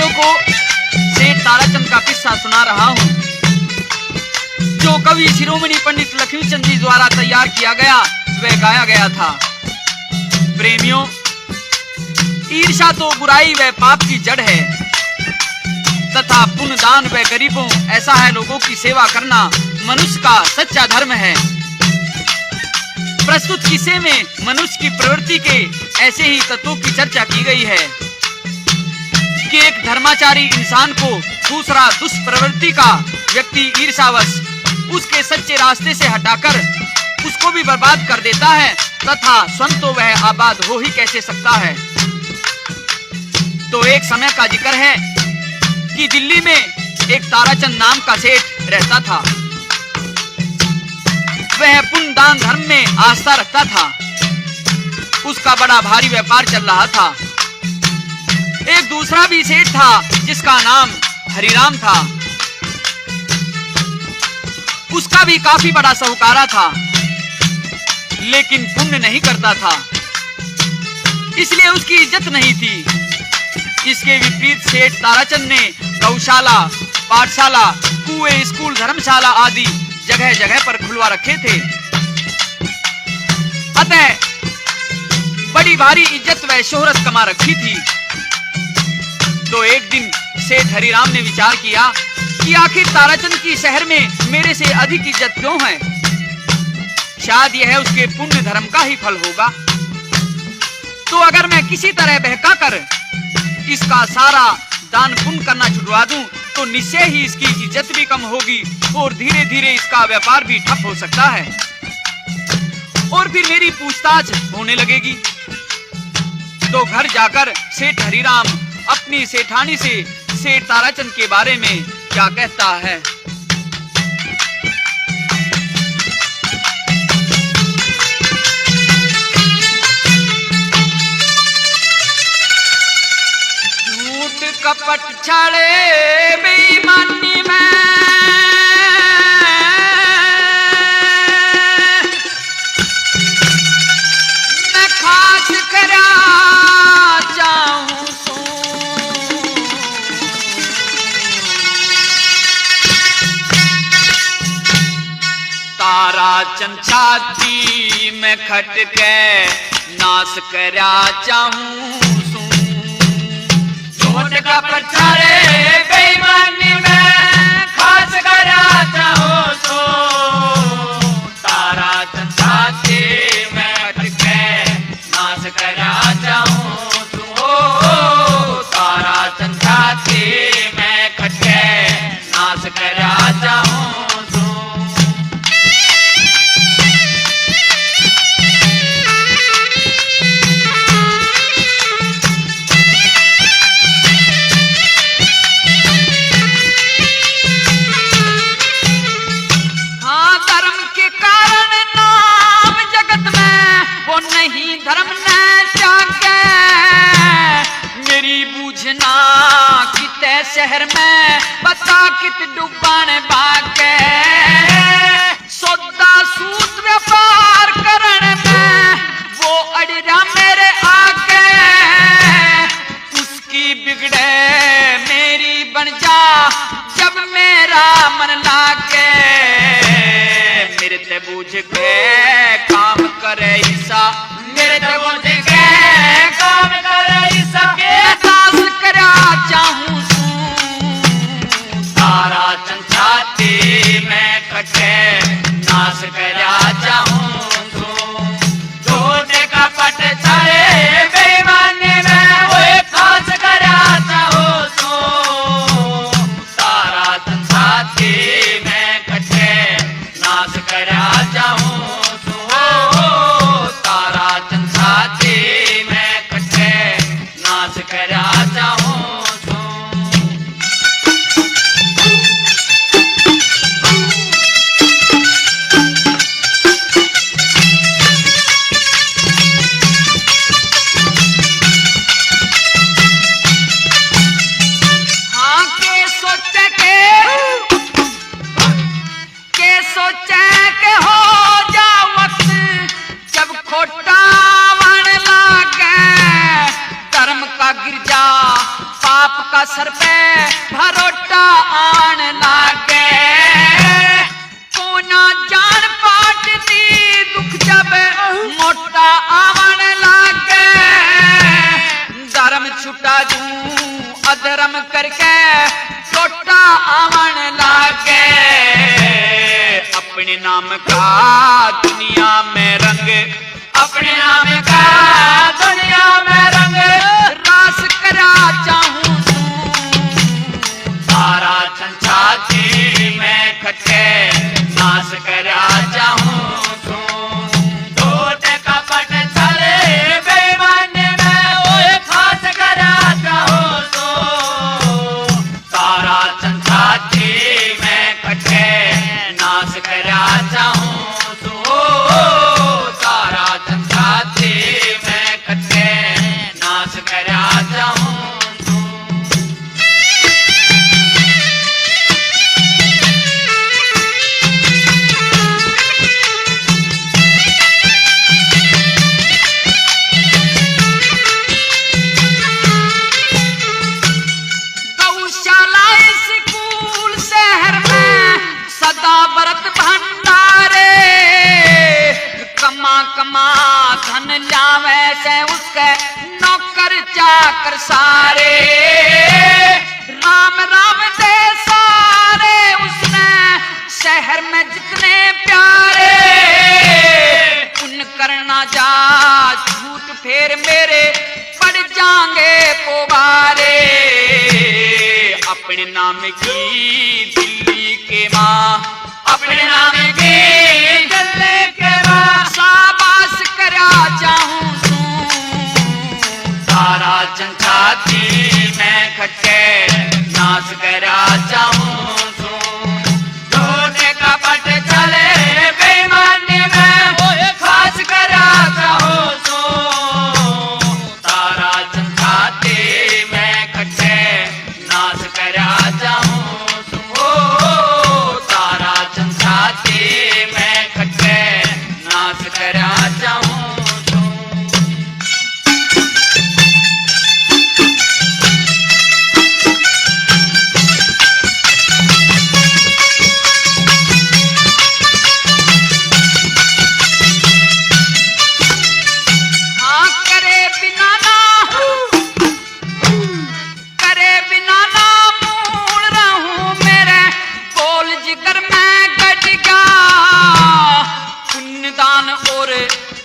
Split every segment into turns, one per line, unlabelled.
प्रेमियों को सेठ ताराचंद का किस्सा सुना रहा हूँ, जो कवि शिरोमणि पंडित लक्ष्मीचंद जी द्वारा तैयार किया गया वह गाया गया था। प्रेमियों, ईर्ष्या तो बुराई व पाप की जड़ है तथा पुण्य दान व गरीबों ऐसा है लोगों की सेवा करना मनुष्य का सच्चा धर्म है। प्रस्तुत किस्से में मनुष्य की प्रवृत्ति के ऐसे ही तत्वों की चर्चा की गई है कि एक धर्माचारी इंसान को दूसरा दुष्प्रवृत्ति का व्यक्ति ईर्ष्यावश उसके सच्चे रास्ते से हटाकर उसको भी बर्बाद कर देता है तथा स्वयं तो वह आबाद हो ही कैसे सकता है। तो एक समय का जिक्र है कि दिल्ली में एक ताराचंद नाम का सेठ रहता था। वह पुण्य दान धर्म में आस्था रखता था। उसका बड़ा भारी व्यापार चल रहा था। एक दूसरा भी सेठ था जिसका नाम हरिराम था। उसका भी काफी बड़ा साहूकारा था, लेकिन पुण्य नहीं करता था, इसलिए उसकी इज्जत नहीं थी। इसके विपरीत सेठ ताराचंद ने गौशाला, पाठशाला, कुएं, स्कूल, धर्मशाला आदि जगह जगह पर खुलवा रखे थे। अतः बड़ी भारी इज्जत व शोहरत कमा रखी थी। तो एक दिन सेठ हरिराम ने विचार किया कि आखिर ताराचंद की शहर में मेरे से अधिक इज्जत क्यों है? शायद यह उसके पुण्य धर्म का ही फल होगा। तो अगर मैं किसी तरह बहका कर इसका सारा दान पुण्य करना छुड़वा दूं तो निश्चय ही इसकी इज्जत भी कम होगी और धीरे धीरे इसका व्यापार भी ठप हो सकता है और फिर मेरी पूछताछ होने लगेगी। तो घर जाकर सेठ हरिराम अपनी सेठानी से सेठ ताराचंद के बारे में क्या कहता है। झूठ कपट छाड़े बेईमानी में मैं खास करा चाहूं ताराचंद छाती में खट के नाश करा चाहूं सू। झूठ का पछाड़े बेईमानी में खास करा चाहूं सू। ताराचंद छाती में खट के नाश करा चाहूं सू। ताराचंद छाती में खट के नाश करा चाहूं। नहीं धर्म न जागे मेरी बूझना किते शहर में बता कित डूबन भागे। सौदा सूद व्यापार करण में वो अड़िया मेरे आगे। उसकी बिगड़े मेरी बन जा जब मेरा मन लागे। मेरे ते बूझ के काम करे ईसा, मेरे ते बूझ के काम करे ईसा के दास करा चाहूं सू। ताराचंद छाती में खटे नाश करा चाहूं सू। झूठ का पट छाड़े बेईमानी में वो खास करा चाहूं सू। ताराचंद छाती में खटे नाश करा चाहूं सू। सर पे भरोटा आन लागे, कोना जान पाट दी दुख जब मोटा आवन लागे, धर्म छुटा दूं अधर्म करके छोटा आवन लागे, अपने नाम का दुनिया में रंग, अपने नाम का दुनिया में रंग रास करा चाहूं सारा छंछाती में खटके नाश करा चाहूं धन लावे से उसके नौकर चाकर सारे, राम राम दे सारे उसने शहर में जितने प्यारे, उन करना जा झूठ फेर मेरे पड़ जाएंगे पोबारे, अपने नाम की दिल्ली के माँ, अपने नाम की दिल्ली के माँ शाबाश करा चाहूं सारा छंछाती में खटके नाश करा चाहूं का पट चले बेईमानी में खास करा चाहूं सारा छंछाती में खटके नाश करा चाहूं सारा छंछाती में खटके नाश करा चाहूं।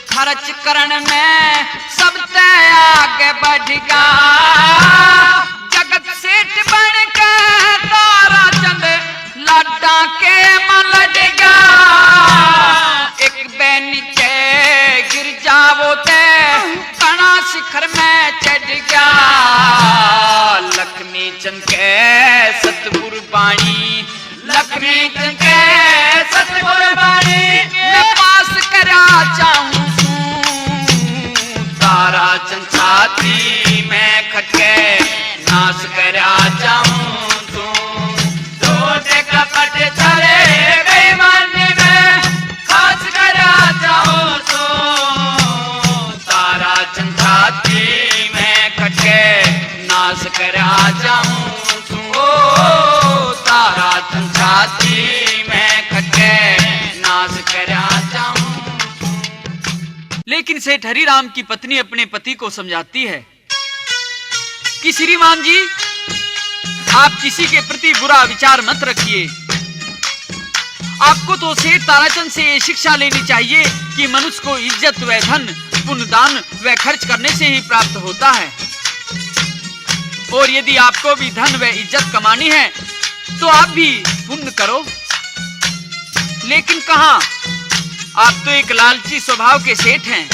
खर्च करण में सबसे आगे बढ़ गया, जगत सेठ बन के तारा चंद लाडा के मलट गया, एक बेनीचे गिर जावो ते कणा शिखर में चढ़ गया, लक्ष्मी चंद के सतगुरु बाणी, लक्ष्मी चंद के सतगुरु बाणी मैं पास करा चाहूं सारा छंछाती में खटके नाश करा चाहूं का पट चले बेईमानी में खास करा चाहूं सारा छंछाती में खटके नाश करा चाहूं सारा छंछाती में खटके नाश करा चाहूं। लेकिन सेठ हरिराम की पत्नी अपने पति को समझाती है कि श्रीमान जी आप किसी के प्रति बुरा विचार मत रखिए, आपको तो सेठ ताराचंद से ये शिक्षा लेनी चाहिए कि मनुष्य को इज्जत व धन पुण्य दान व खर्च करने से ही प्राप्त होता है, और यदि आपको भी धन व इज्जत कमानी है तो आप भी पुण्य करो, लेकिन कहां, आप तो एक लालची स्वभाव के सेठ हैं,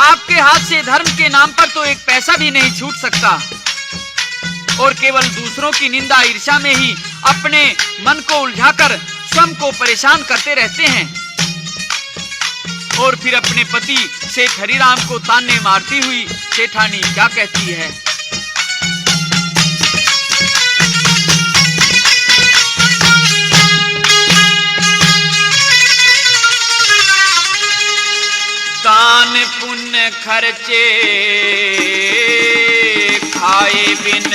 आपके हाथ से धर्म के नाम पर तो एक पैसा भी नहीं छूट सकता, और केवल दूसरों की निंदा ईर्ष्या में ही अपने मन को उलझाकर स्वयं को परेशान करते रहते हैं। और फिर अपने पति सेठ हरिराम को ताने मारती हुई सेठानी क्या कहती है, दान पुण्य खर्चे खाए बिन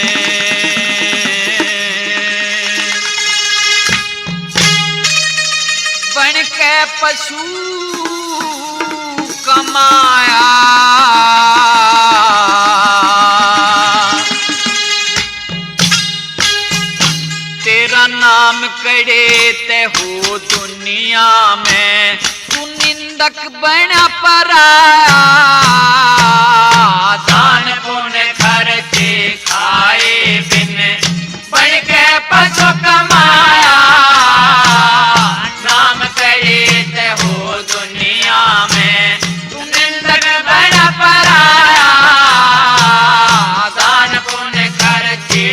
पशु कमाया। तेरा नाम करे ते हो दुनिया में, तू निंदक बना पराया। दान पुण्य खर्चे खाए बिन बन के पशु कमाया। नाम करे ते हो दुनिया में, तू निंदक बना पराया। दान पुण्य खर्चे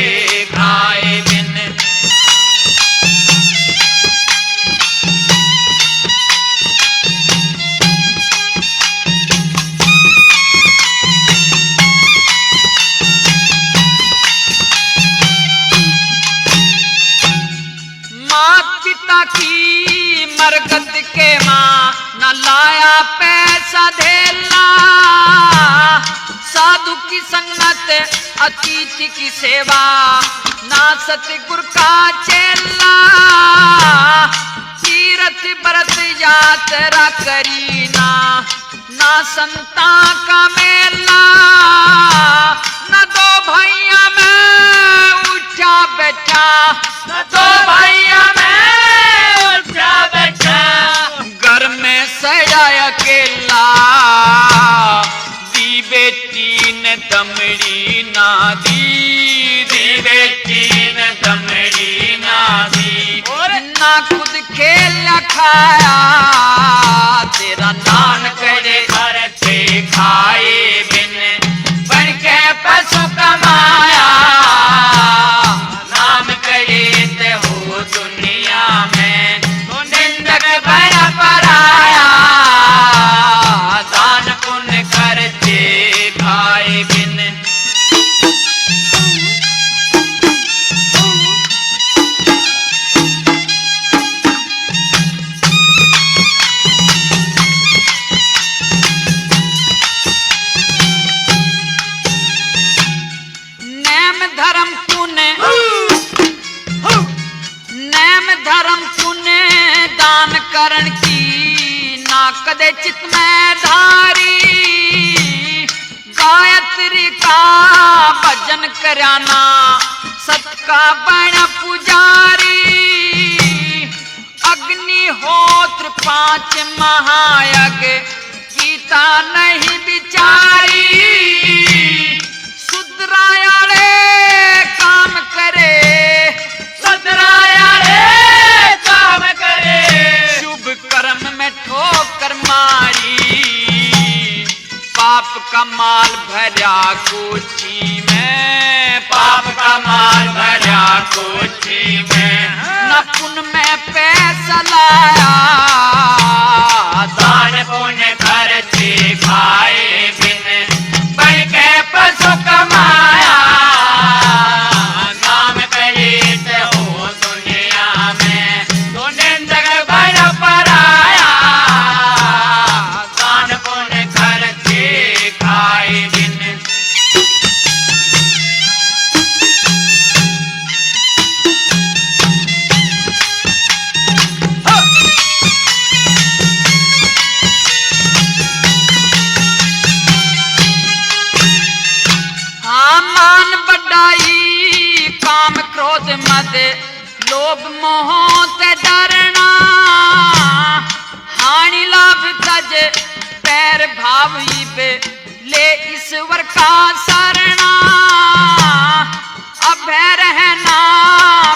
खाए बिन। पिता की मरगत के माँ न लाया पैसा धेला। साधु की संगत अतिथि की सेवा, ना सतगुरु का चेला। तीरथ व्रत यात्रा करी ना संता का मेला। न दो भैया में उठा बैठा, न दो भैया में उठा बैठा। घर में सजाया अकेला, दी बेटी ने दमड़ी ना दी। दी बेटी ने दमड़ी ना दी। ना खुद खेला खाया, तेरा नाम करे खर्चे खाए बिन बन के पशु कमाया। नाम करे ते हो दुनिया में, तो निंदक बना पराया। दान पुण्य खर्चे खाए बिन। धर्म पुण्य दान करण की, ना कदे चित में धारी। गायत्री का भजन कराना, सत का बन पुजारी। अग्निहोत्र 5 महायज्ञ, गीता नहीं बिचारी। सुधरायाले काम करे, सुधरायाले काम करे। शुभ कर्म में ठोकर मारी, पाप का माल भरा कोठी में। पाप का माल भरा कोठी में, न पुण्य में पैसा लाया। दान पुण्य खर्चे खाए बिन बन के पशु कमाया। नाम करे ते हो दुनिया में, तो निंदक बना पराया। दान पुण्य खर्चे खाए बिन। मान बढ़ाई काम क्रोध मद, लोभ मोह ते डरना। हानि लाभ तज पैर भावी पे, ले ईश्वर का शरणा। अभय रहना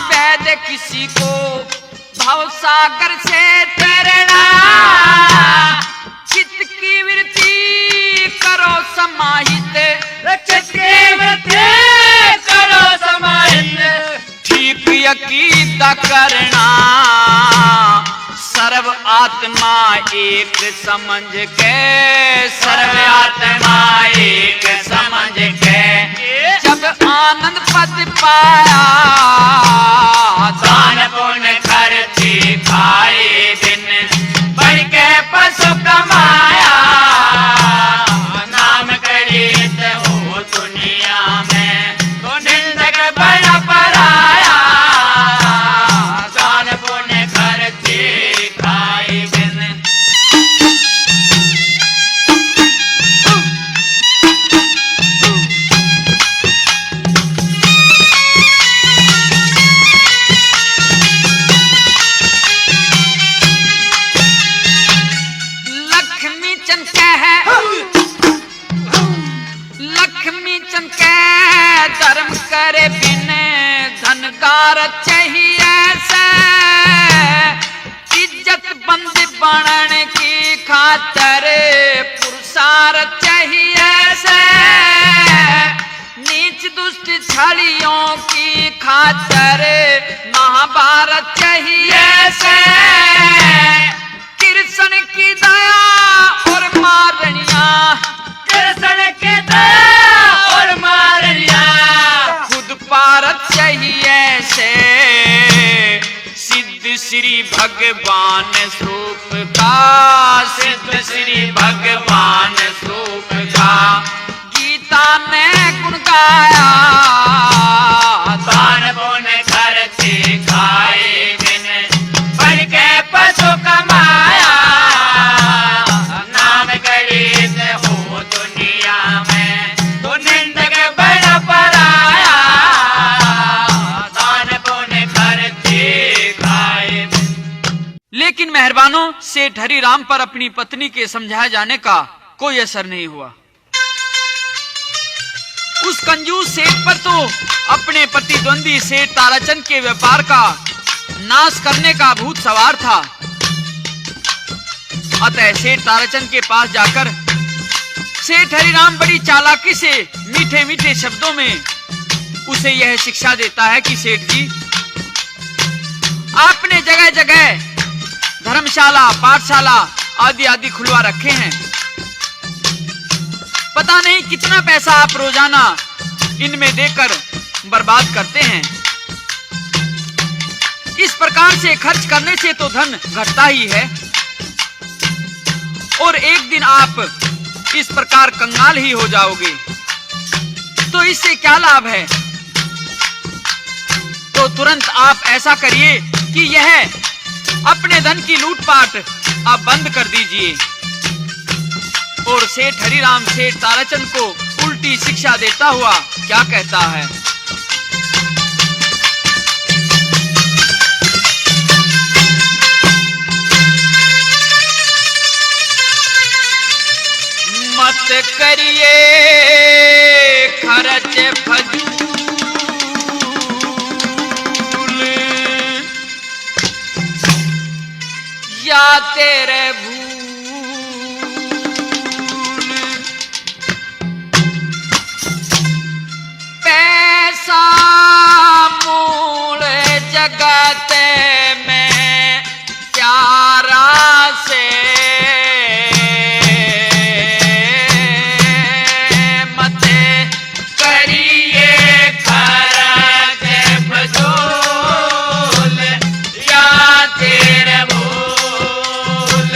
वैद किसी को, भव सागर से तैरना। चित्त की वृत्ति करो समाहित, चित्त की वृत्ति करो समाहित। ठीक अकीदा करना, सर्व आत्मा एक समझ के। सर्व आत्मा एक समझ के, जब आनंद पद पाया। दान पुण्य खर्चे खाए दिन, बढ़ के पशु कमाया। नाम करे ते हो दुनिया में, तो निंदक बना पराया। दान पुण्य खर्चे खाए बिन। संस्कार चाहिए से इज्जत बंद बनने की खातर पुरुषार्थ चाहिए से नीच दुष्ट छलियों की खातर महाभारत चाहिए से कृष्ण की दया और मारनिया
कृष्ण की दया और मारनिया
खुद पारत चाहिए से सिद्ध श्री भगवान स्वरूप का
सिद्ध श्री भगवान स्वरूप का
गीता ने गुण गाया
दान पुण्य खर्चे खाए बिन बन के पशु कमाया नाम गरीब हो दुनिया में तो निंदक बड़ा पराया दान पुण्य खर्चे खाए
लेकिन मेहरबानों सेठ हरिराम पर अपनी पत्नी के समझाए जाने का कोई असर नहीं हुआ। उस कंजूस सेठ पर तो अपने प्रतिद्वंदी सेठ ताराचंद के व्यापार का नाश करने का भूत सवार था। अतः सेठ ताराचंद के पास जाकर सेठ हरिराम बड़ी चालाकी से मीठे मीठे शब्दों में उसे यह शिक्षा देता है कि सेठ जी, आपने जगह जगह धर्मशाला पाठशाला आदि आदि खुलवा रखे हैं, पता नहीं कितना पैसा आप रोजाना इनमें देकर बर्बाद करते हैं। इस प्रकार से खर्च करने से तो धन घटता ही है और एक दिन आप इस प्रकार कंगाल ही हो जाओगे, तो इससे क्या लाभ है। तो तुरंत आप ऐसा करिए कि यह अपने धन की लूटपाट आप बंद कर दीजिए। और सेठ हरिराम सेठ ताराचंद को उल्टी शिक्षा देता हुआ क्या कहता है। मत करिए खर्च फजूल या तेरे मूल जगत में प्यारा से मत
करिए खर्च फजूल या तेरे भूल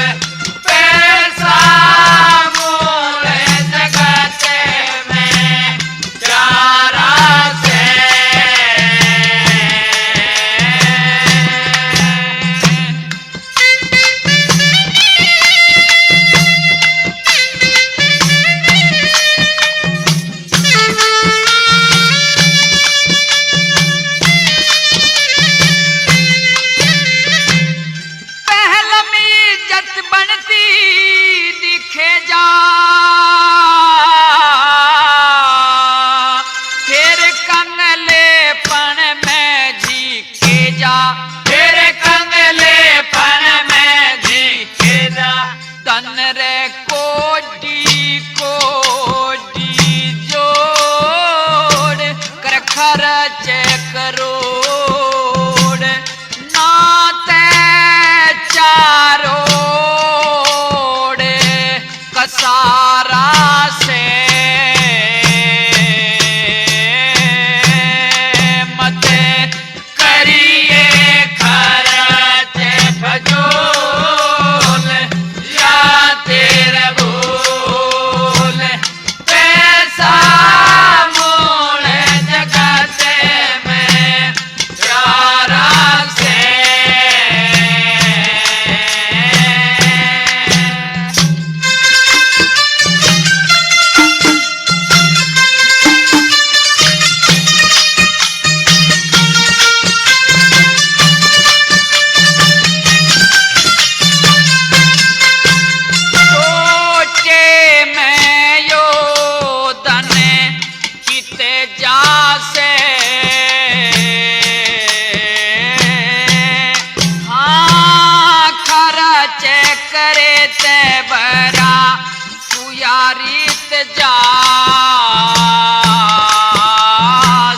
जा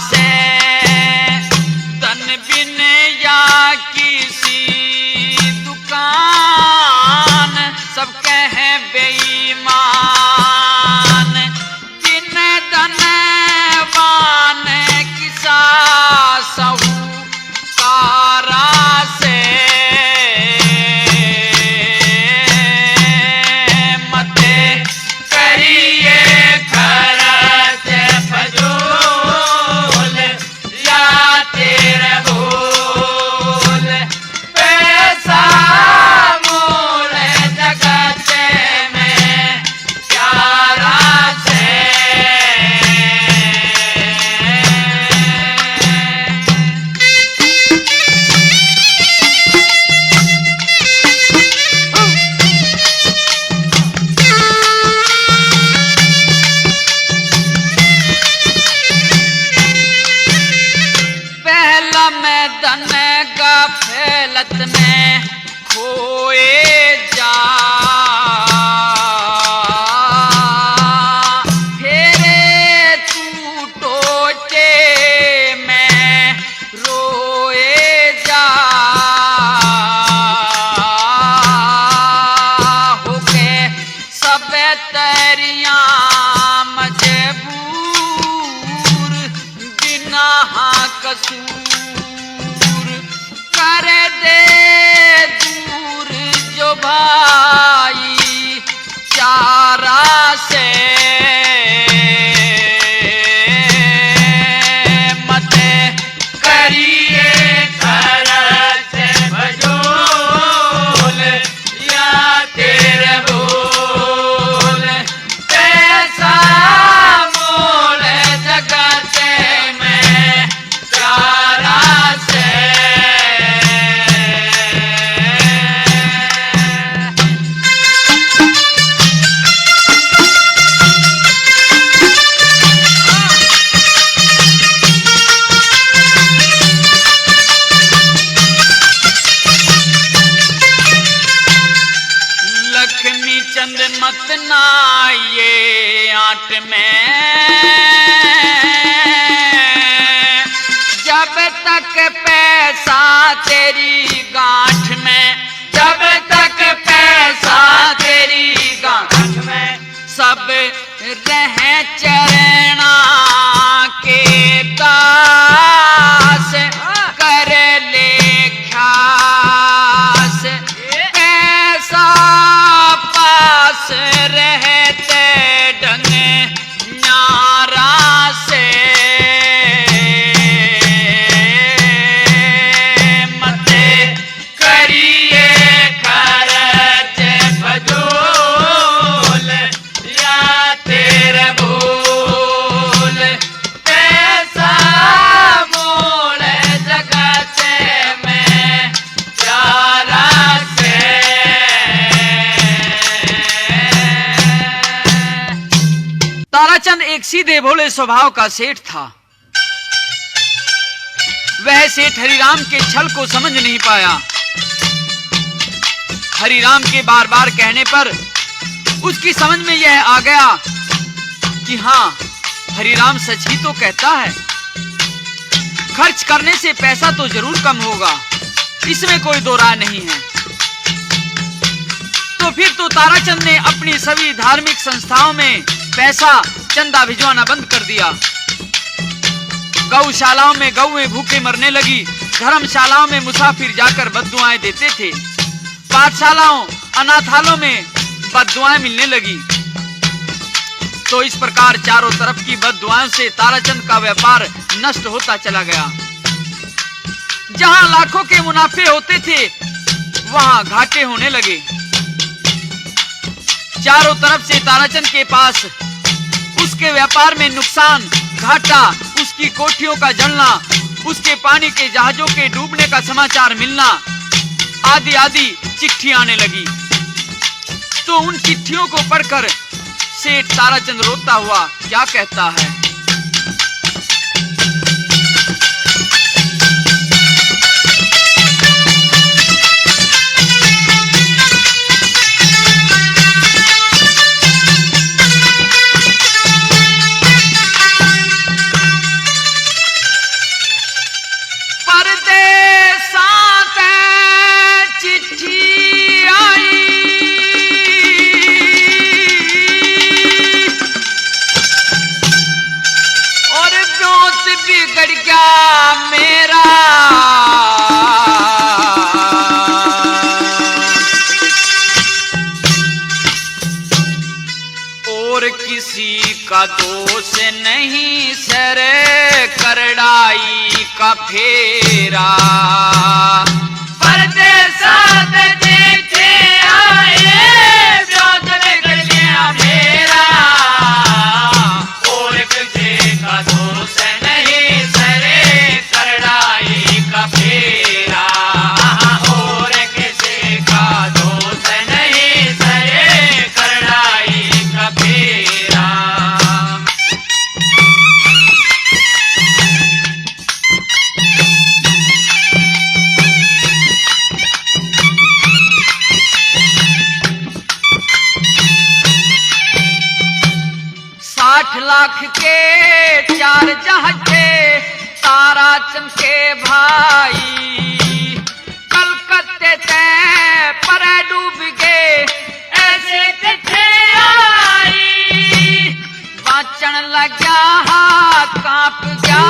से तन बिन या किसी दुकान सब कहे बेईमान दिन धनवान किसा सहू कारा से गफलत में खोए जा फेरे तू टोटे में रोए जा हो के सब तरियां मजबूर बिना कसूर कर दे दूर जो भाई चारा से मत करिए खर्च भजोल या तेरे बोल पैसा मोल जगत में चारा से चंद मत ना ये आट में जब तक पैसा तेरी गांठ में जब तक पैसा तेरी गांठ में सब रह चरणा के दास कर ले ख्यास पैसा पास रहते ढंग न्यारा से मत करिए खर्च भजोल या तेरे बोल पैसा मोल जगत में चारा से ताराचंद एक सीधे भोले स्वभाव का सेठ था। वह सेठ हरिराम के छल को समझ नहीं पाया। हरिराम के बार बार कहने पर उसकी समझ में यह आ गया कि हाँ, हरिराम सच ही तो कहता है। खर्च करने से पैसा तो जरूर कम होगा, इसमें कोई दो राय नहीं है। तो फिर तो ताराचंद ने अपनी सभी धार्मिक संस्थाओं में पैसा चंदा भिजवाना बंद कर दिया। गौशालाओं में गौएं भूखे मरने लगी, धर्मशालाओं में मुसाफिर जाकर बद्दुआएं देते थे, पाठशालाओं अनाथालयों में बद्दुआएं मिलने लगी। तो इस प्रकार चारों तरफ की बद्दुआओं से ताराचंद का व्यापार नष्ट होता चला गया। जहां लाखों के मुनाफे होते थे वहां घाटे होने लगे। चारों तरफ से ताराचंद के पास उसके व्यापार में नुकसान, घाटा, उसकी कोठियों का जलना, उसके पानी के जहाजों के डूबने का समाचार मिलना आदि आदि चिट्ठियां आने लगी। तो उन चिट्ठियों को पढ़कर सेठ ताराचंद रोता हुआ क्या कहता है। परदेसां ते चिट्ठी आई, और ब्योत बिगड़ गया मेरा। और किसी का दोष नहीं, सर करड़ाई का फेरा।
परदेसां ते चिट्ठी आई, ब्योत बिगड़ गया मेरा। और किसी का दोष नहीं, सरे करड़ाई का फेरा। और किसी का दोष नहीं, सरे करड़ाई का फेरा।
लाख के 4 जहाज थे, तारा चमके भाई। कलकत्ते ते पर डूब गए,
ऐसे किथे आई।
बाचन लग्या हाथ कांप गया,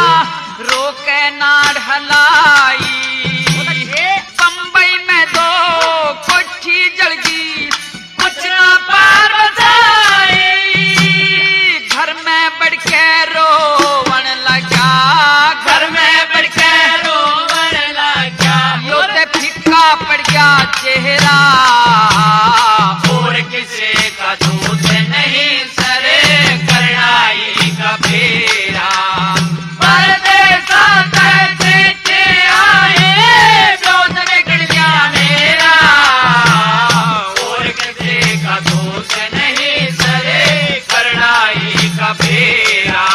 रोके नाड़ हलाई। बंबई में 2 कोठी जल गई,
कुछ ना पार बचाई।
घर में बढ़ के रोवन लगा,
घर में बढ़ के रोवन लगा।
यो ते फिक्का पड़ गया चेहरा।
और किसी का दोष नहीं, सरे करड़ाई का फेरा। परदेसां ते चिट्ठी आई, ब्योत बिगड़ गया मेरा। और किसी का दोष नहीं, सरे करड़ाई का फेरा।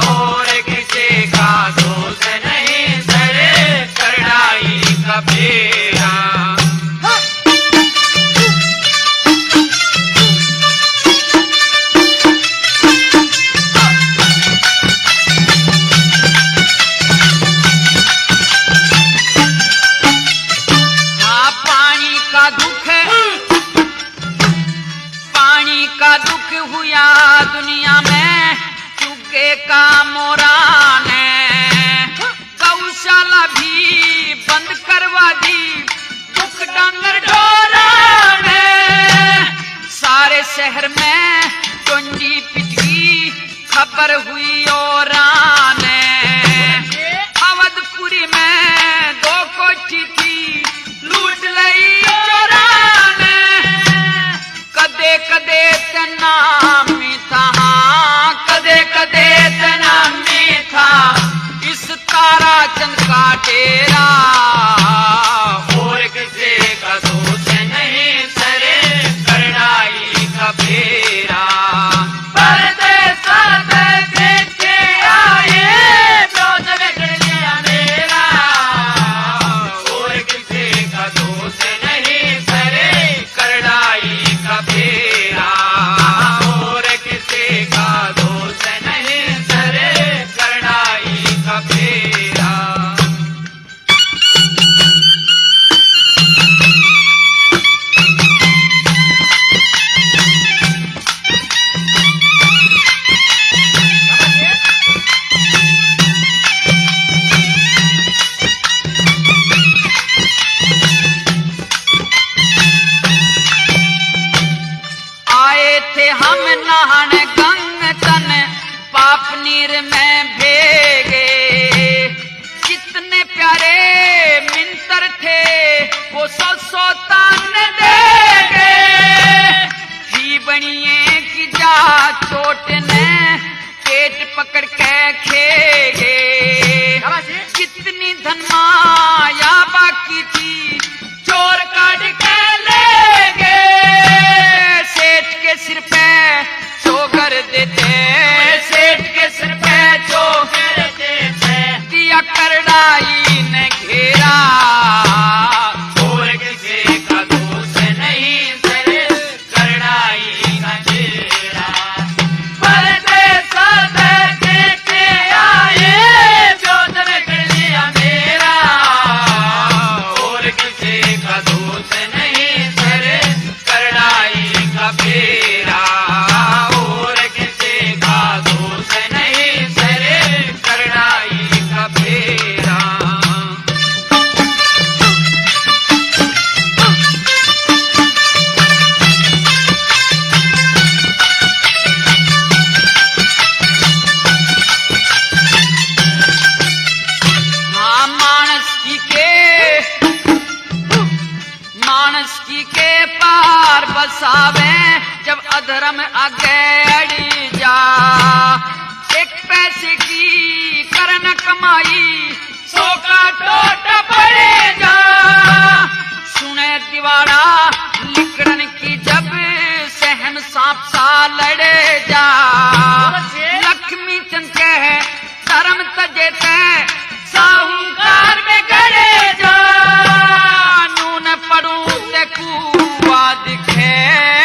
और किसी का दोष नहीं, सरे करड़ाई का फेरा।
हाँ, पानी का दुख हुआ दुनिया में, चुगे का मोरा ने। गौशाला भी बंद करवा दी, दुख डांगर ढोरा ने। सारे शहर में टुंडी पिट गई, खबर हुई और ने। अवधपुरी में 2 कोठी थी, लूट लई चोरा ने। कदे कदे तनामी था,
कदे कदे तनामी था,
इस तारा चंद का डेरा।
और किसी का दोष नहीं, सरे करड़ाई का फेरा। परदेसां ते चिट्ठी आई, ब्योत बिगड़ गया मेरा। और किसी का दोष नहीं, सरे करड़ाई का फेरा। और किसी का दोष नहीं, सरे करड़ाई का फेरा।
आए थे हम नहान गंग तन, पाप नीर में भेगे। कितने प्यारे मिंतर थे, वो 100 तान देगे। ही बनिए की जा चोट ने, पेट पकड़ के खेगे। कितनी धन माया बाकी थी, चोर काट के ले गए। सेठ के सिर पे चोकर देते,
सेठ के सिर पे चोकर देते,
दिया करड़ाई ने घेरा।
और किसी का दोष नहीं, सरे करड़ाई का घेरा। परदेसां ते चिट्ठी आई, ब्योत बिगड़ गया मेरा।
मानस की के पार बसावे जब अधर्म अगेड़ी जा। एक पैसे की करन कमाई
100 का टोट पड़ेगा।
सुने दिवाड़ा लिकड़न की जब सहन सांप सा लड़े जा। लक्ष्मी चंद कह धर्म तजे तै
साहूकार में गड़े जा।
नून पड़ू ते कुआ दिखे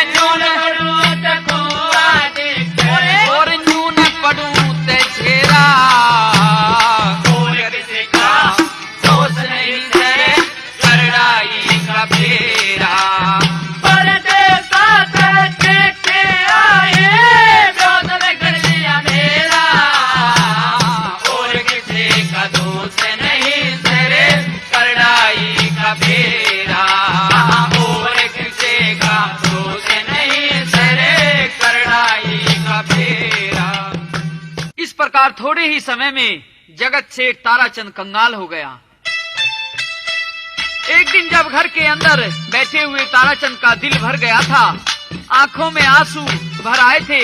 नून
पड़ू ते कुआ दिखे
और नून पड़ू ते झेरा
और किसी का
दोष नहीं है करड़ाई का फेरा।
परदेसा देखे आए विरोध में कर दिया मेरा और किसी का दोष नहीं तेरे
करड़ाई का फेरा
और किसी का दोष नहीं तेरे
करड़ाई का फेरा। इस प्रकार थोड़े ही समय में जगत सेठ ताराचंद कंगाल हो गया। एक दिन जब घर के अंदर बैठे हुए ताराचंद का दिल भर गया था, आंखों में आंसू भर आए थे,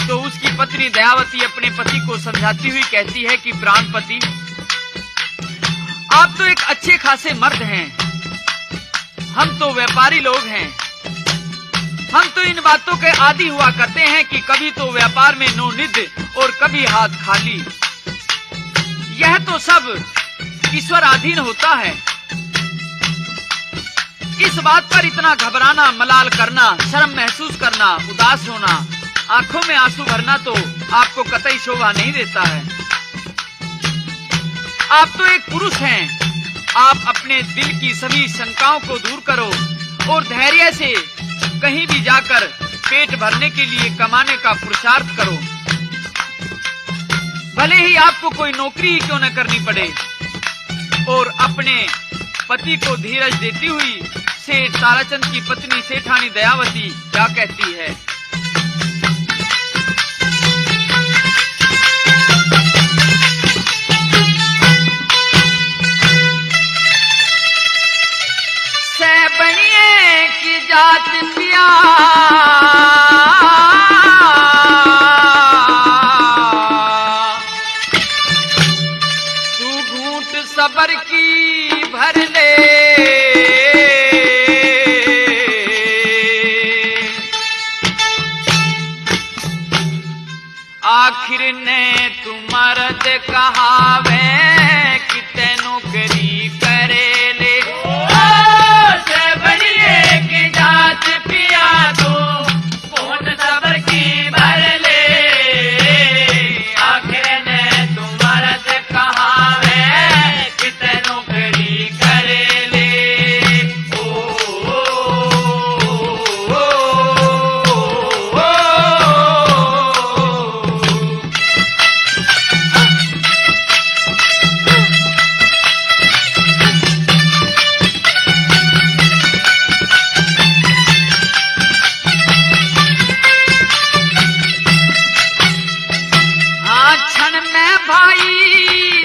तो उसकी पत्नी दयावती अपने पति को समझाती हुई कहती है कि प्राणपति, आप तो एक अच्छे खासे मर्द हैं, हम तो व्यापारी लोग हैं। हम तो इन बातों के आदी हुआ करते हैं कि कभी तो व्यापार में नोनिद और कभी हाथ खाली। यह तो सब ईश्वर अधीन होता है। इस बात पर इतना घबराना, मलाल करना, शर्म महसूस करना, उदास होना, आंखों में आंसू भरना तो आपको कतई शोभा नहीं देता है। आप तो एक पुरुष हैं। आप अपने दिल की सभी शंकाओं को दूर करो और धैर्य से कहीं भी जाकर पेट भरने के लिए कमाने का पुरुषार्थ करो। भले ही आपको कोई नौकरी ही क्यों न करनी पड़े। और अपने पति को धीरज देती हुई सेठ ताराचंद की पत्नी सेठानी दयावती क्या कहती है। सैबणिये की जात पिया तू घूंट सबर की भर ले। आखिर ने तू मर्द कहावे कि तेनू करी करे ले।
से बढ़िए की जात पिया तू घूंट सबर की भर ले। आखिर ने तू मर्द कहावे कि तेनू करी करे ले।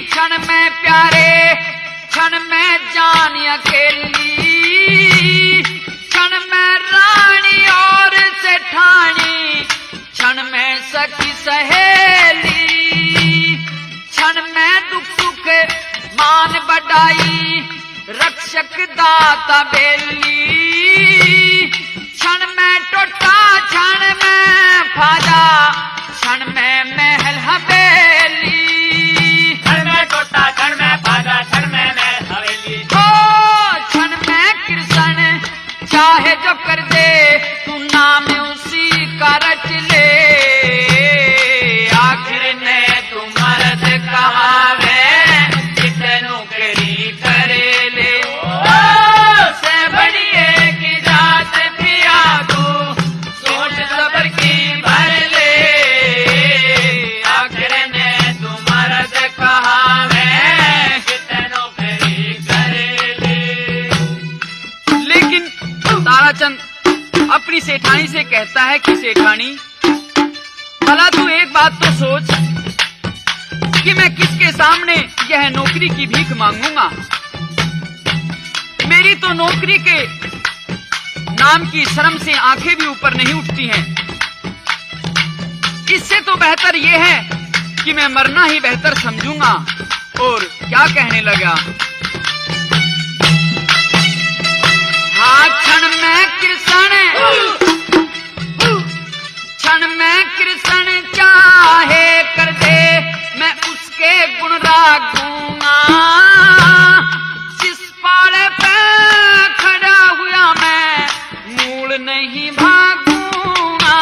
क्षण में प्यारे, क्षण में जान अकेली, क्षण में रानी और सेठानी, क्षण में सखी सहेली, क्षण में दुख सुख मान बढ़ाई, रक्षक दाता बेली, क्षण में टोटा, क्षण में फादा, क्षण में महल हवेली।
क्षण में टोटा, क्षण में फादा, क्षण में महल हवेली।
क्षण में कृष्ण चाहे जो कर दे, तू नाम उसी का रच ले। आखिर ने तू मर्द कहावे कि तेनू करी करे ले। से बढ़िए की जात पिया तू सोच सबर की भर ले। आखिर ने तू मर्द कहावे कि तेनू करी करे ले। लेकिन ताराचंद अपनी सेठानी से कहता है कि सेठानी, भला तू एक बात तो सोच कि मैं किसके सामने यह नौकरी की भीख मांगूंगा। मेरी तो नौकरी के नाम की शर्म से आंखें भी ऊपर नहीं उठती हैं। इससे तो बेहतर यह है कि मैं मरना ही बेहतर समझूंगा। और क्या कहने लगा, हाँ क्षण में कृष्ण चाहे कर दे, मैं उसके गुण रागूंगा। जिस पाले पे खड़ा हुआ मैं मूल नहीं भागूंगा।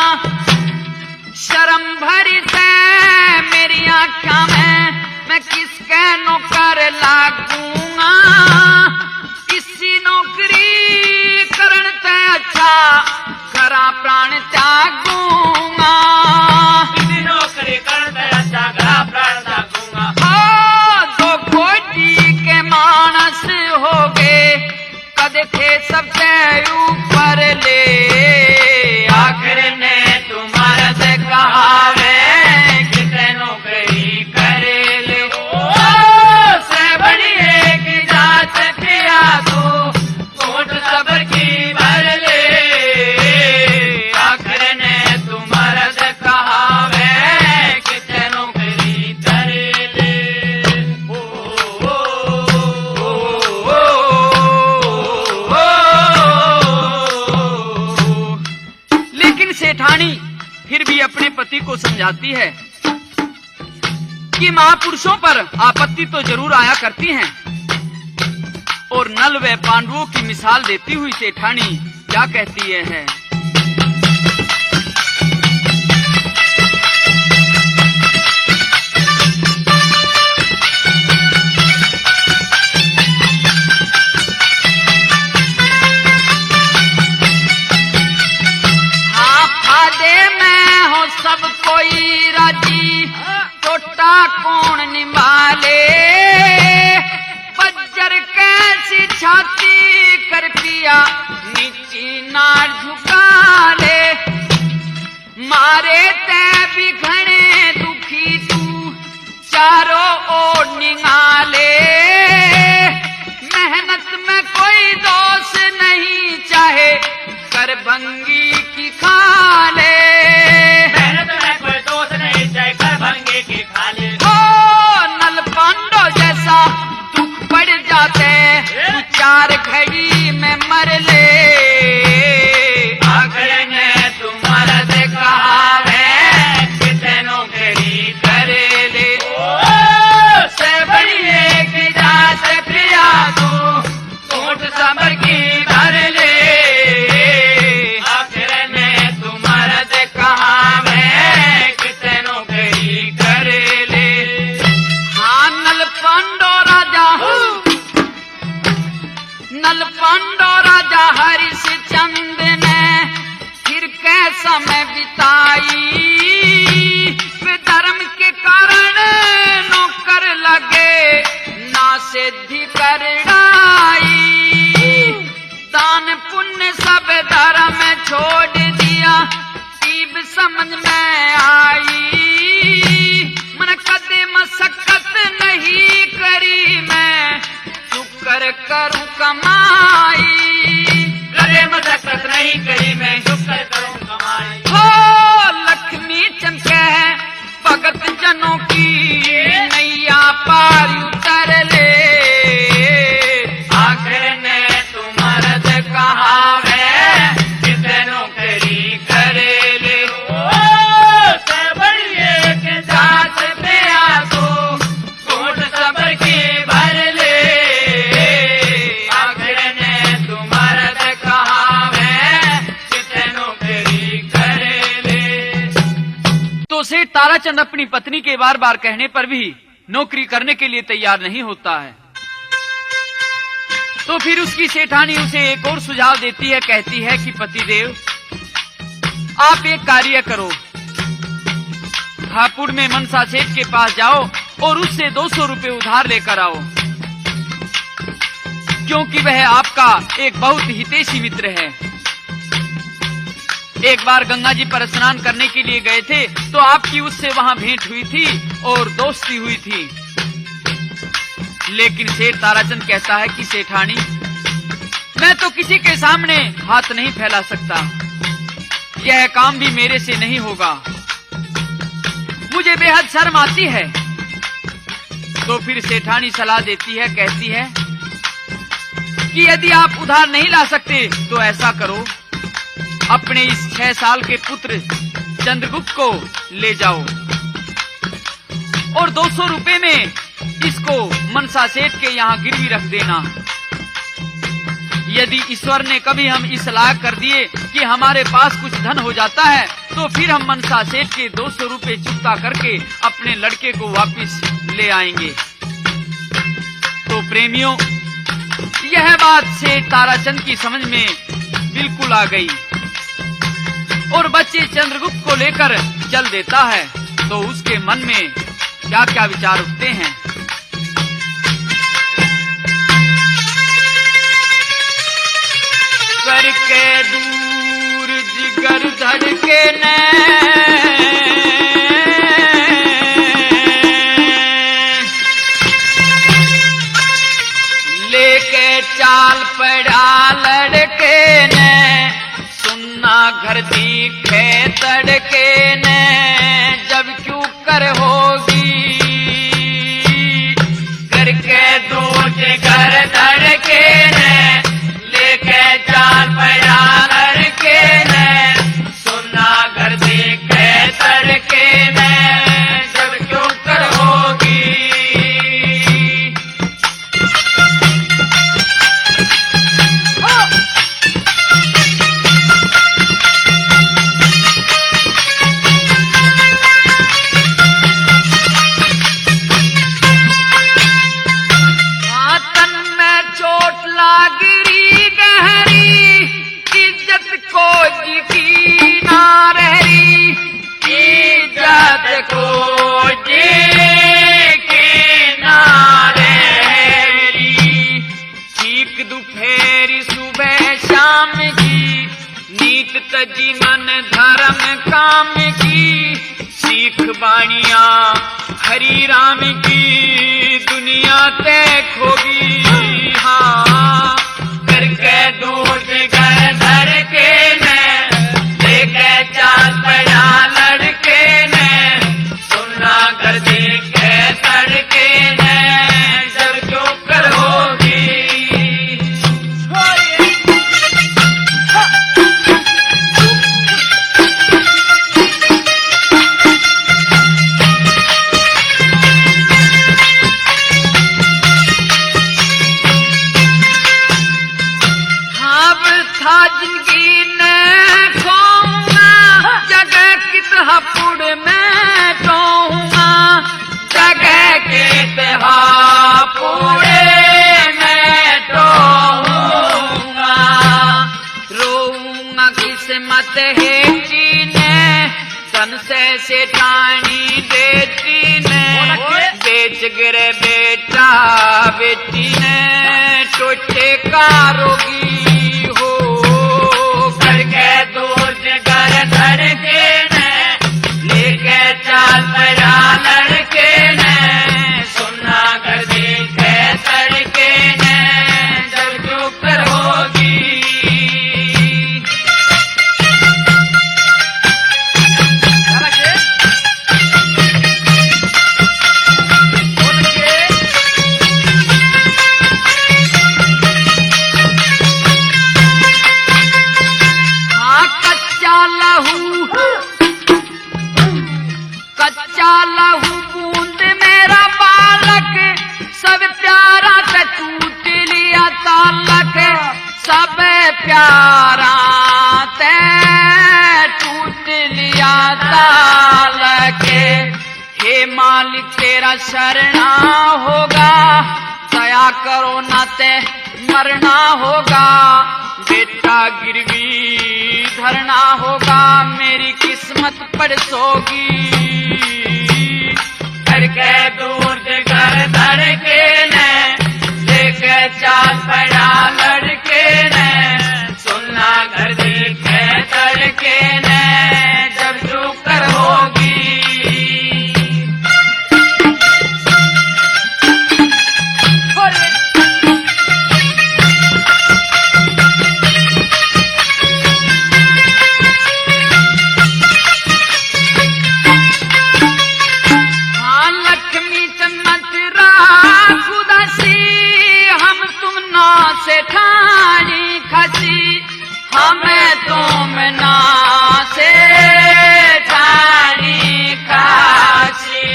शर्म भरी से मेरी आँखों में मैं किसके नौकर लागूंगा। इसी नौकरी करण से अच्छा खरा प्राण त्यागूंगा।
इसी नौकरी करण से अच्छा खरा प्राण त्यागूंगा।
हो दो कोटि के मानस हो गए, कद थे सबसे ऊपर ले।
आखिर ने तुम्हारा से कहा वे कितने नौकरी करे ले। से बड़ी एक जात पिया तू कोट सबर की भर ले। आखिर ने तुम्हारा से कहा वे कितने नौकरी करे ले।
लेकिन सेठानी फिर भी अपने पति को समझाती है कि महापुरुषों पर आपत्ति तो जरूर आया करती हैं। और नल व पांडवों की मिसाल देती हुई सेठानी क्या कहती है, हाँ फायदे में हो सब कोई राजी, छोटा कौन निभाले। बज्जर कैसी छाती कर पिया नीची नार झुका ले। मारे ते भी घने दुखी तू चारों ओर निगाले। मेहनत में कोई दोष नहीं चाहे कर भंगी की खा ले।
मेहनत में कोई दोष नहीं चाहे कर भंगी की खा ले।
नल पांडव जैसा दुख पड़ जाते तू चार घड़ी में मर ले।
आखिर ने तुम्हारा से कहा वे कितने नौकरी करे ले। से बड़ी एक जात प्रिया तू कोट सबर की भर ले। आखिर ने तुम्हारा से कहा वे कितने नौकरी करे ले।
हाँ नल पांडव राजा हरिश्चंद्र ने फिर के समय बिताई। वे धर्म के कारण नौकर लगे ना सिद्धि कर डाई। दान पुण्य सब धर्म छोड़ दिया तीब समझ में आई। मन कदे मशक्कत नहीं करी मैं शुक्र करूं कमाई।
कदे मशक्कत नहीं करी मैं शुक्र करूं कमाई।
हो लक्ष्मी चमके भगत जनों की नैया पार उतर ले।
आखिर ने तुम्हारा से कहा वे कितने नौकरी करे ले। से बड़ी एक जात पिया तू कोट सबर की भर ले। आखिर ने तुम्हारा से कहा वे कितने नौकरी करे ले।
तो सेठ ताराचंद अपनी पत्नी के बार बार कहने पर भी नौकरी करने के लिए तैयार नहीं होता है। तो फिर उसकी सेठानी उसे एक और सुझाव देती है, कहती है कि पतिदेव आप एक कार्य करो, हापुड़ में मनसा सेठ के पास जाओ और उससे 200 रुपए उधार लेकर आओ, क्योंकि वह आपका एक बहुत हितैषी मित्र है। एक बार गंगा जी पर स्नान करने के लिए गए थे तो आपकी उससे वहां भेंट हुई थी और दोस्ती हुई थी। लेकिन सेठ ताराचंद कहता है कि सेठानी मैं तो किसी के सामने हाथ नहीं फैला सकता। यह काम भी मेरे से नहीं होगा। मुझे बेहद शर्म आती है। तो फिर सेठानी सलाह देती है, कहती है कि यदि आप उधार नहीं ला सकते तो ऐसा करो, अपने इस 6 साल के पुत्र चंद्रगुप्त को ले जाओ और 200 रुपए में इसको मनसा सेठ के यहाँ गिरवी रख देना। यदि ईश्वर ने कभी हम इस लायक कर दिए कि हमारे पास कुछ धन हो जाता है तो फिर हम मनसा सेठ के 200 रुपए चुकता करके अपने लड़के को वापस ले आएंगे। तो प्रेमियों, यह बात सेठ ताराचंद की समझ में बिल्कुल आ गई और बच्चे चंद्रगुप्त को लेकर चल देता है। तो उसके मन में क्या क्या विचार उठते हैं।
करके दूर जिगर धड़के ने लेके चाल पड़ा लड़के ने, सुनना घर दिखे तड़के ने, जब क्यों कर होगी करके दूर जिगर धड़के ने लेके चाल पड़ा लड़के ने, सुनना घर देखे तड़के ने, जब क्यों कर होगी तन में चोट लागरी गहरी, इज्जत को जी ना रही, इज्जत को जी ना रही। ठीक दोपहरी सुबह शाम की, नीत तजी मन धर्म काम की, सीख बाणिया हरि राम की, दुनिया तय खोगी। हाँ करके दूर जिगर धड़के ने लेके चाल पड़ा लड़के ने, सुनना घर देखे तड़के ने, जब क्यों कर होगी था जिंदगी ने खोऊंगा, जगह कितना पुड़ में टोऊंगा, जगह कितना पुड़े में टोऊंगा, रोऊंगा किस्मत है जीने, तन से सेठानी देती ने, बेच गिरे बेटा बेटी ने, टोटे का रोगी करके दूर जिगर धड़के ने लेके चाल पड़ा लड़के ने, सुनना घर देखे तड़के ने, जब क्यों कर होगी कच्चा लहू बूंद मेरा बालक, सब प्यारा ते टूट लिया तालक, सब प्यारा ते टूट लिया तालक। हे मालिक तेरा शरणा होगा, दया करो ना ते मरना होगा, बेटा गिरवी धरना होगा, मेरी किस्मत पड़सोगी करके दूर जिगर धड़के ने लेके चाल पड़ा लड़के ने, सुनना घर देखे तड़के ने, जब क्यों कर होगी जेठानी खसी हमें तुम ना से ठानी खासी।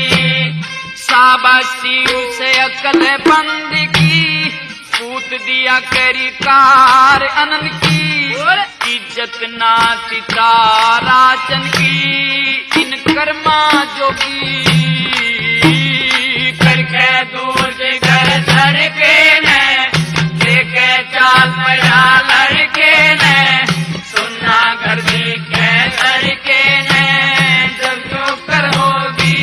शाबाशी उसे अकल बंद की, पूत दिया करी कार अनंद की, इज्जत नाती ताराचन की, इन कर्मा जोगी
करके दूर से घर धड़के ने, लेके चाल पया लड़के ने, सुनना घर के लड़के ने, जब जो कर होगी।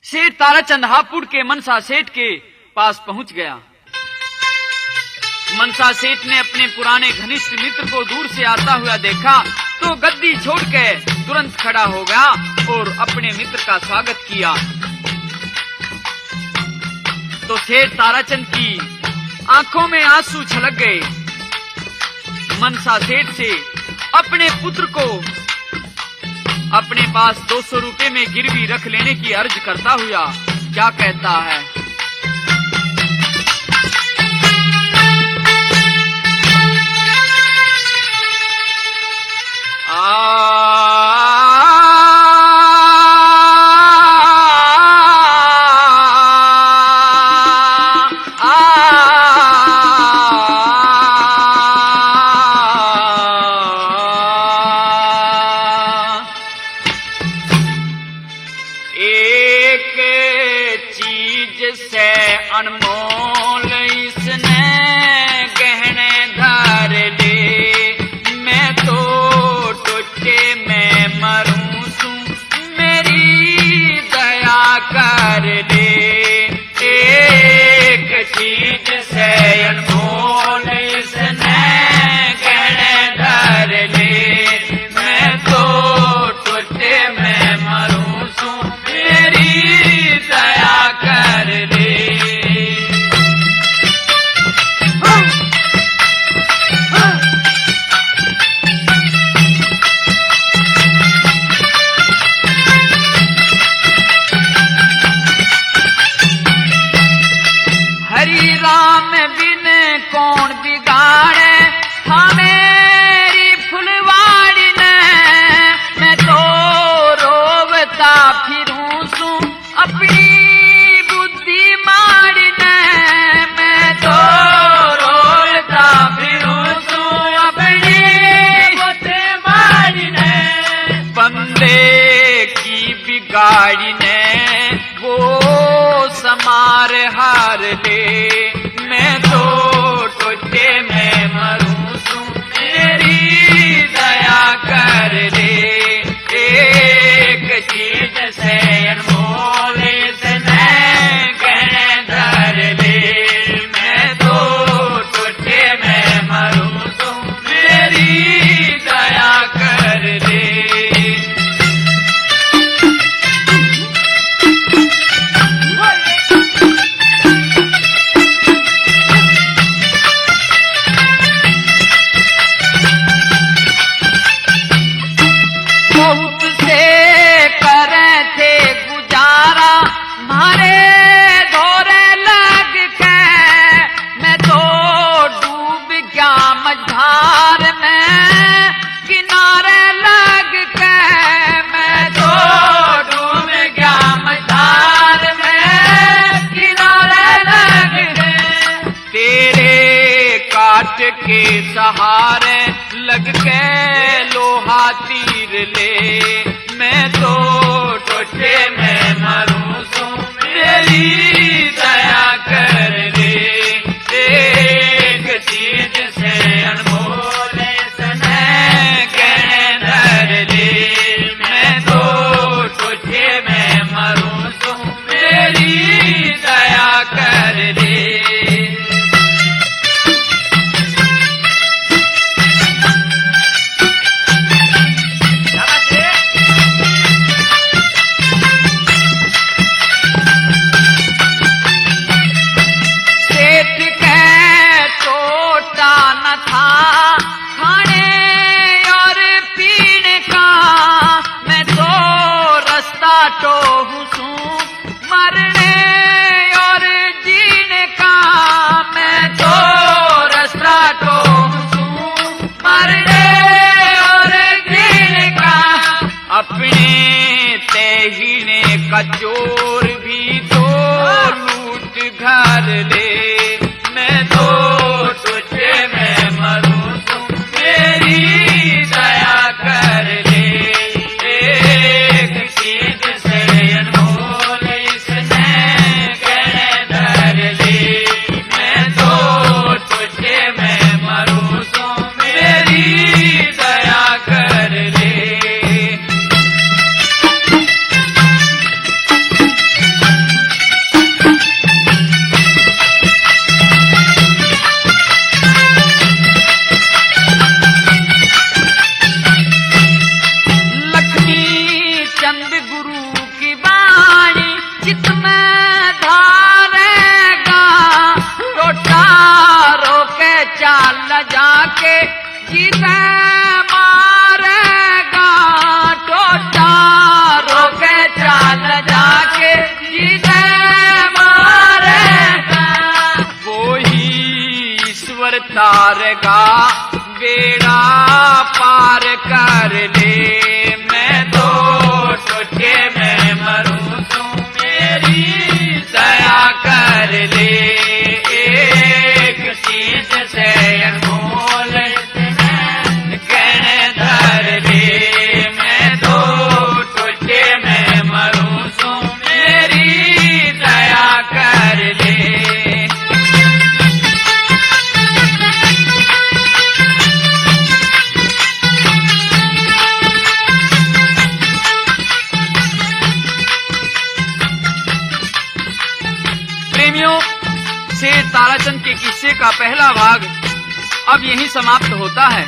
सेठ ताराचंद हापुड़ के मनसा सेठ के पास पहुंच गया। मनसा सेठ ने अपने पुराने घनिष्ठ मित्र को दूर से आता हुआ देखा तो गद्दी छोड़कर तुरंत खड़ा हो गया और अपने मित्र का स्वागत किया। तो सेठ ताराचंद की आंखों में आंसू छलक गए। मनसा सेठ से अपने पुत्र को अपने पास 200 रुपए में गिरवी रख लेने की अर्ज करता हुआ क्या कहता है।
एक चीज से अनमोल इसने गहने धर ले, मैं तो टुटे में मरूं सू, मेरी दया कर ले। एक चीज से अनमोल इसने गहने धर ले, मैं तो टुटे में मरूं सू, मेरी दया कर ले। हरि राम बिन कौन बिगाड़े, हमेरी फुलवाड़ी ने, मैं तो रोवता फिरूं सू, अपनी बुद्धि मारी ने, मैं तो रोवता फिरूं सू, अपनी बुद्धि मारी ने। बंदे की बिगाड़ी ने वो समार हार ले, मैं तो टोटे में मरूं सू, मेरी दया कर ले। एक चीज से अनमोल इसने गहने धर ले, मैं तो टोटे में मरूं सू, मेरी दया कर ले। बहुत से करे थे गुजारा, मारे दौरे लग के, मैं तो डूब गया मझधार में, किनारे लग के, मैं तो डूब गया मझधार में, किनारे लग के। तेरे काट के सहारे लग के लोहा तीर ले, मैं तो टोटे में मरूं सू, मेरी दया कर ले। एक चीज से अनमोल इसने गहने धर ले, मैं तो टोटे में मरूं सू, मेरी दया कर ले।
जीते मारेगा टोटा रोके चाल जाके जीते मारेगा वही ईश्वर तारेगा बेड़ा पार कर ले मैं तो टोटे में मरूं तू मेरी दया कर ले एक चीज से अनमोल कहने धर ले मैं तो टोटे में मरूं तू मेरी दया कर ले प्रेमियों, सेठ ताराचंद के किस्से का पहला भाग अब यहीं समाप्त होता है।